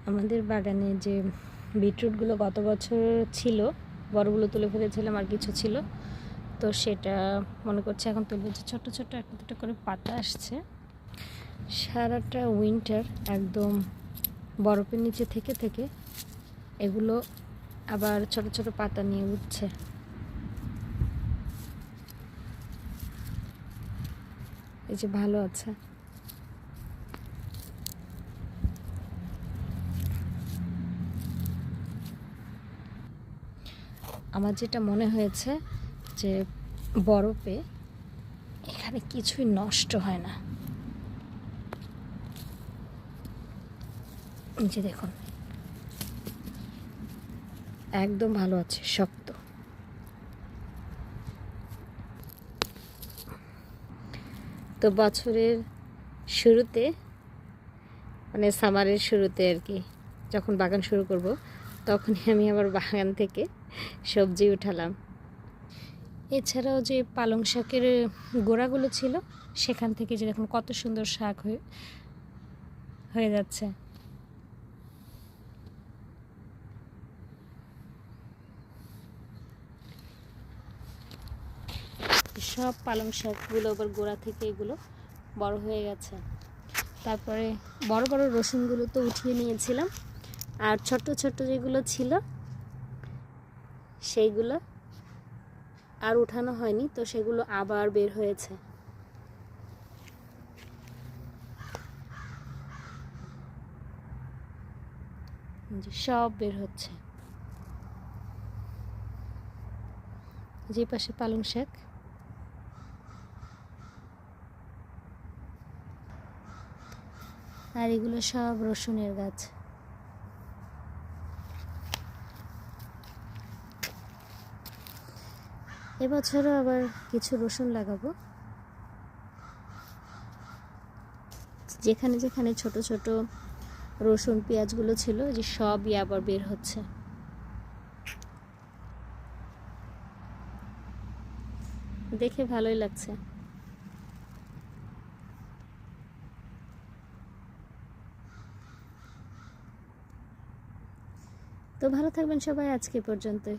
আমাদের বাগানে যে বিটরুটগুলো গত বছর ছিল, বড়গুলো তুলে ফেলেছিলাম, আর কিছু ছিল, তো সেটা মনে করছে এখন তুলবে। যে ছোট্ট ছোট্ট একটা দুটো করে পাতা আসছে। সারাটা উইন্টার একদম বরফের নিচে থেকে থেকে এগুলো আবার ছোট ছোট পাতা নিয়ে উঠছে। এই যে ভালো আছে। আমার যেটা মনে হয়েছে যে বরফে এখানে কিছুই নষ্ট হয় না। এই যে দেখুন, একদম ভালো আছে, শক্ত। তো বছরের শুরুতে, মানে সামারের শুরুতে আর কি, যখন বাগান শুরু করব তখনই আমি আমার বাগান থেকে সবজি উঠালাম। এছাড়াও যে পালং শাকের গোড়াগুলো ছিল, সেখান থেকে যে দেখুন কত সুন্দর শাক হয়ে যাচ্ছে। সব পালং শাকগুলো আবার গোড়া থেকে এগুলো বড় হয়ে গেছে। তারপরে বড় বড় রসুনগুলো তো উঠিয়ে নিয়েছিলাম, আর ছোট ছোট যেগুলো ছিল সেইগুলো আর উঠানো হয়নি, তো সেগুলো আবার বের হয়েছে। সব বের হচ্ছে। যে পাশে পালং শাক, আর এগুলো সব রসুনের গাছ। এবছরও আবার কিছু রসুন লাগাবো। যেখানে যেখানে ছোট ছোট রসুন পেঁয়াজগুলো ছিল, যে সবই আবার বের হচ্ছে। দেখে ভালোই লাগছে। তো ভালো থাকবেন সবাই, আজকে পর্যন্তই।